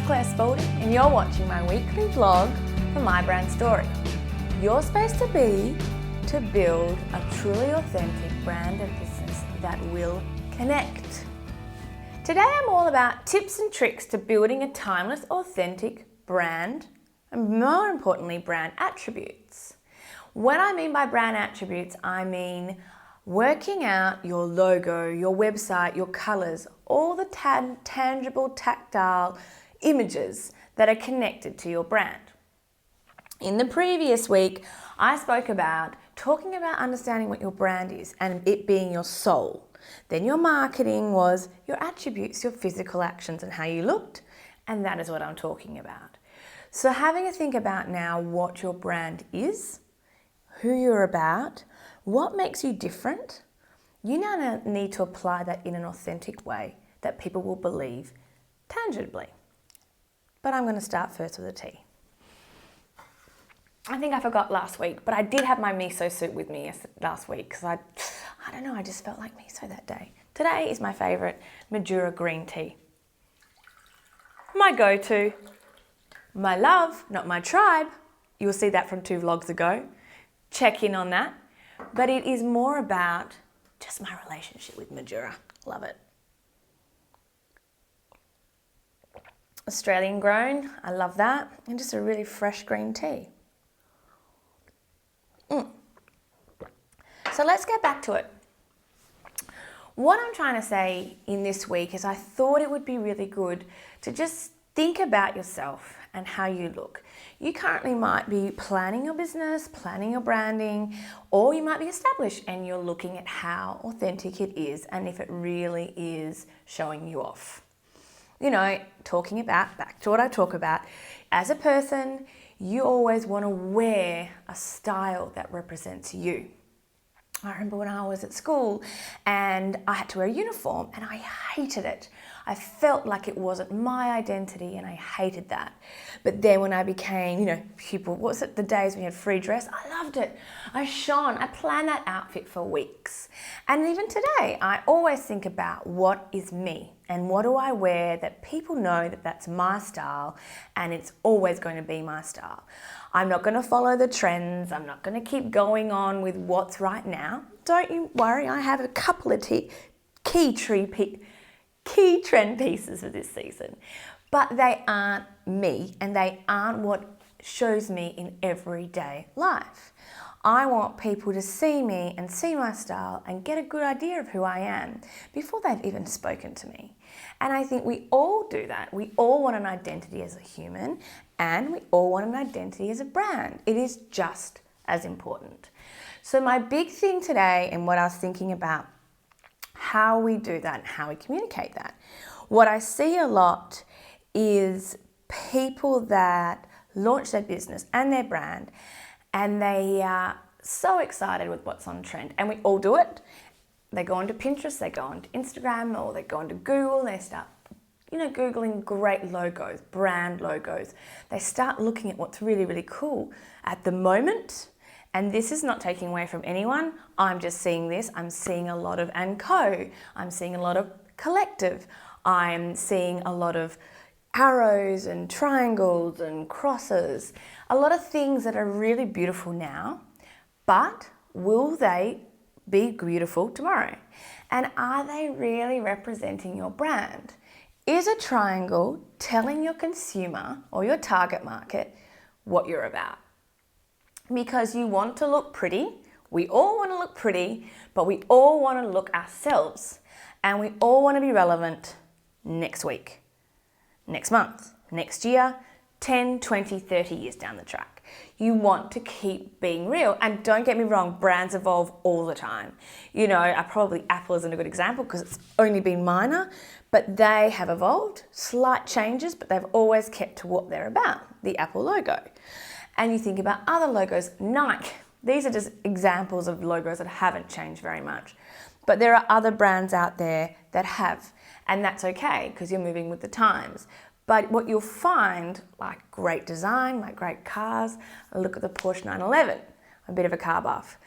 Spalding, and you're watching my weekly vlog for My Brand Story. Your space to be to build a truly authentic brand and business that will connect. Today I'm all about tips and tricks to building a timeless, authentic brand, and more importantly, brand attributes. What I mean by brand attributes, I mean working out your logo, your website, your colors, all the tangible, tactile images that are connected to your brand. In the previous week, I spoke about talking about understanding what your brand is and it being your soul. Then your marketing was your attributes, your physical actions and how you looked, and that is what I'm talking about. So having a think about now what your brand is, who you're about, what makes you different, you now need to apply that in an authentic way that people will believe tangibly. But I'm going to start first with a tea. I think I forgot last week, but I did have my miso soup with me last week because I don't know, I just felt like miso that day. Today is my favourite Madura green tea. My go-to, my love, not my tribe. You'll see that from 2 vlogs ago. Check in on that. But it is more about just my relationship with Madura. Love it. Australian grown, I love that. And just a really fresh green tea. So let's get back to it. What I'm trying to say in this week is I thought it would be really good to just think about yourself and how you look. You currently might be planning your business, planning your branding, or you might be established and you're looking at how authentic it is and if it really is showing you off. You know, talking about, back to what I talk about, as a person, you always want to wear a style that represents you. I remember when I was at school and I had to wear a uniform and I hated it. I felt like it wasn't my identity and I hated that. But then when I became, pupil, what was it, the days when you had free dress? I loved it. I shone. I planned that outfit for weeks. And even today, I always think about what is me and what do I wear that people know that that's my style and it's always going to be my style. I'm not going to follow the trends. I'm not going to keep going on with what's right now. Don't you worry, I have a couple of key trend pieces for this season. But they aren't me and they aren't what shows me in everyday life. I want people to see me and see my style and get a good idea of who I am before they've even spoken to me. And I think we all do that. We all want an identity as a human and we all want an identity as a brand. It is just as important. So my big thing today and what I was thinking about how we do that and how we communicate that. What I see a lot is people that launch their business and their brand and they are so excited with what's on trend, and we all do it. They go onto Pinterest, they go onto Instagram, or they go onto Google, they start Googling great logos, brand logos. They start looking at what's really, really cool at the moment. And this is not taking away from anyone. I'm just seeing this. I'm seeing a lot of & Co. I'm seeing a lot of Collective. I'm seeing a lot of arrows and triangles and crosses. A lot of things that are really beautiful now, but will they be beautiful tomorrow? And are they really representing your brand? Is a triangle telling your consumer or your target market what you're about? Because you want to look pretty. We all want to look pretty, but we all want to look ourselves. And we all want to be relevant next week, next month, next year, 10, 20, 30 years down the track. You want to keep being real. And don't get me wrong, brands evolve all the time. Apple isn't a good example because it's only been minor, but they have evolved, slight changes, but they've always kept to what they're about, the Apple logo. And you think about other logos, Nike. These are just examples of logos that haven't changed very much. But there are other brands out there that have, and that's okay because you're moving with the times. But what you'll find, like great design, like great cars, look at the Porsche 911, a bit of a car buff.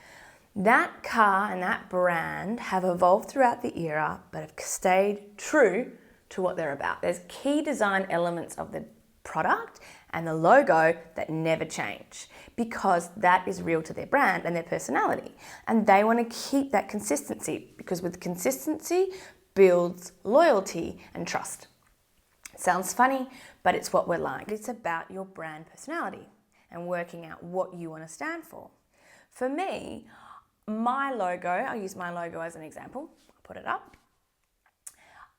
That car and that brand have evolved throughout the era, but have stayed true to what they're about. There's key design elements of the product and the logo that never change because that is real to their brand and their personality. And they want to keep that consistency because with consistency builds loyalty and trust. Sounds funny, but it's what we're like. It's about your brand personality and working out what you want to stand for. For me, my logo, I'll use my logo as an example. I'll put it up.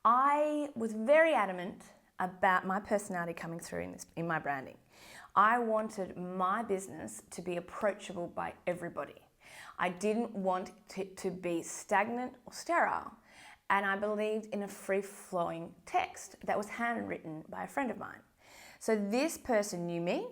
I was very adamant about my personality coming through in my branding. I wanted my business to be approachable by everybody. I didn't want it to be stagnant or sterile. And I believed in a free-flowing text that was handwritten by a friend of mine. So this person knew me,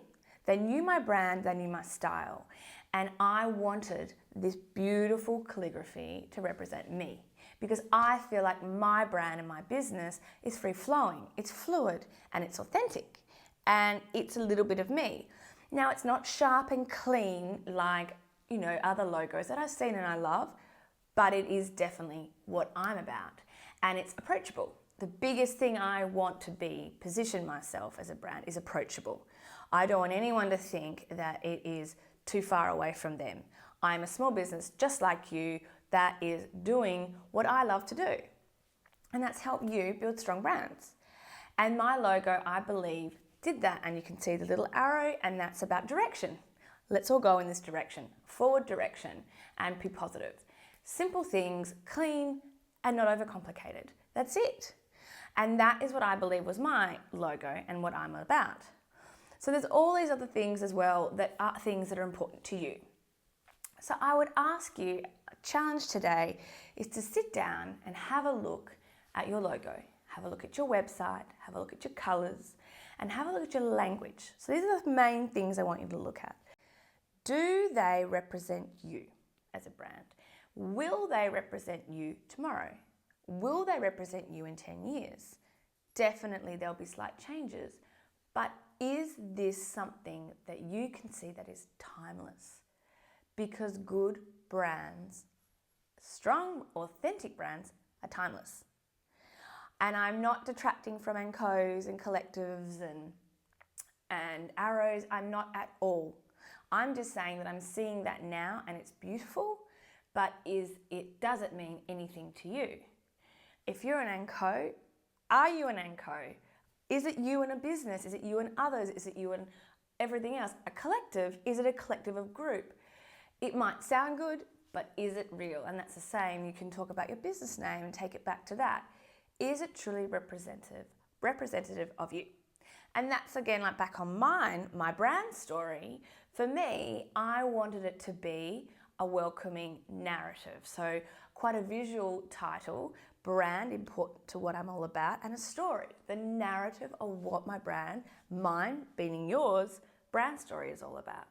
they knew my brand, they knew my style. And I wanted this beautiful calligraphy to represent me because I feel like my brand and my business is free-flowing, it's fluid, and it's authentic. And it's a little bit of me. Now, it's not sharp and clean like, other logos that I've seen and I love, but it is definitely what I'm about. And it's approachable. The biggest thing I want to position myself as a brand is approachable. I don't want anyone to think that it is too far away from them. I'm a small business just like you that is doing what I love to do. And that's help you build strong brands. And my logo, I believe, did that. And you can see the little arrow, and that's about direction. Let's all go in this direction, forward direction, and be positive. Simple things, clean, and not overcomplicated. That's it. And that is what I believe was my logo and what I'm about. So there's all these other things as well that are things that are important to you. So I would ask you, a challenge today is to sit down and have a look at your logo. Have a look at your website, have a look at your colors, and have a look at your language. So these are the main things I want you to look at. Do they represent you as a brand? Will they represent you tomorrow? Will they represent you in 10 years? Definitely there'll be slight changes, but is this something that you can see that is timeless? Because good brands, strong, authentic brands, are timeless. And I'm not detracting from &cos and collectives and arrows. I'm not at all. I'm just saying that I'm seeing that now and it's beautiful, but does it mean anything to you? If you're an &co, are you an &co? Is it you and a business? Is it you and others? Is it you and everything else? A collective, is it a collective of group? It might sound good, but is it real? And that's the same. You can talk about your business name and take it back to that. Is it truly representative of you? And that's again, like back on mine, my brand story. For me, I wanted it to be a welcoming narrative. So quite a visual title, brand, important to what I'm all about, and a story, the narrative of what my brand, mine being yours, brand story is all about.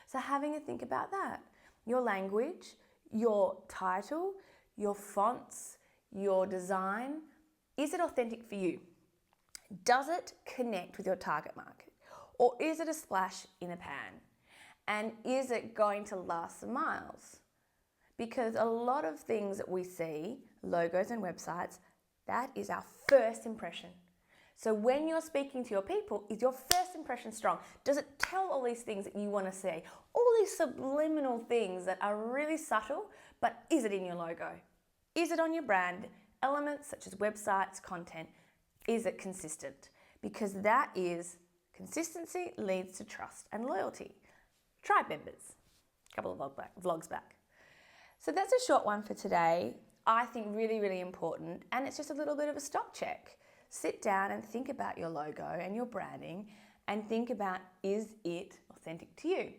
So having a think about that. Your language, your title, your fonts, your design, is it authentic for you? Does it connect with your target market? Or is it a splash in a pan? And is it going to last some miles? Because a lot of things that we see, logos and websites, that is our first impression. So when you're speaking to your people, is your first impression strong? Does it tell all these things that you want to say? All these subliminal things that are really subtle, but is it in your logo? Is it on your brand? Elements such as websites, content, is it consistent? Because that is, consistency leads to trust and loyalty. Tribe members, a couple of vlogs back. So that's a short one for today. I think really, really important. And it's just a little bit of a stock check. Sit down and think about your logo and your branding and think about, is it authentic to you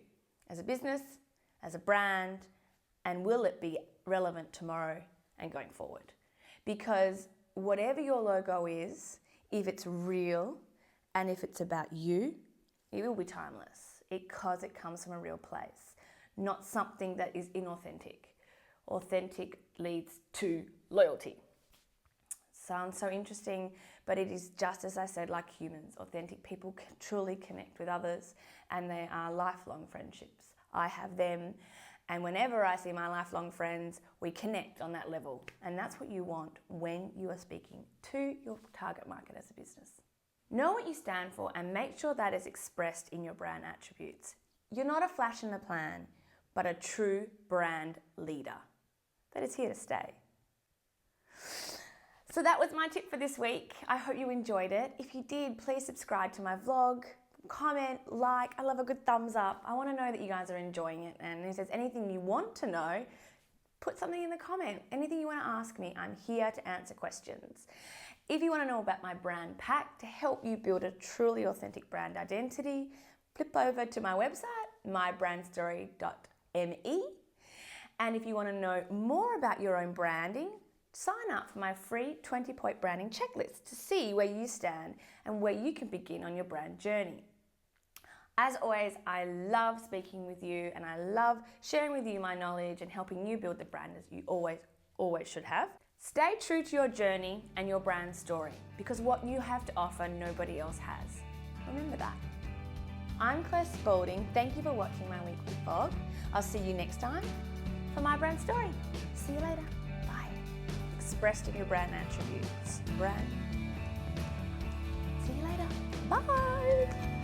as a business, as a brand, and will it be relevant tomorrow and going forward? Because whatever your logo is, if it's real and if it's about you, it will be timeless because it comes from a real place, not something that is inauthentic. Authentic leads to loyalty. Sounds so interesting, but it is just as I said, like humans. Authentic people can truly connect with others and they are lifelong friendships. I have them And whenever I see my lifelong friends, we connect on that level. And that's what you want when you are speaking to your target market as a business. Know what you stand for and make sure that is expressed in your brand attributes. You're not a flash in the pan, but a true brand leader that is here to stay. So that was my tip for this week. I hope you enjoyed it. If you did, please subscribe to my vlog, comment, like. I love a good thumbs up. I want to know that you guys are enjoying it. And if there's anything you want to know, put something in the comment. Anything you want to ask me, I'm here to answer questions. If you want to know about my brand pack to help you build a truly authentic brand identity, flip over to my website, mybrandstory.me. And if you want to know more about your own branding, sign up for my free 20-point branding checklist to see where you stand and where you can begin on your brand journey. As always, I love speaking with you and I love sharing with you my knowledge and helping you build the brand as you always should have. Stay true to your journey and your brand story because what you have to offer, nobody else has. Remember that. I'm Claire Spalding. Thank you for watching my weekly vlog. I'll see you next time for my brand story. See you later. Bye. Expressed in your brand attributes. See you later. Bye.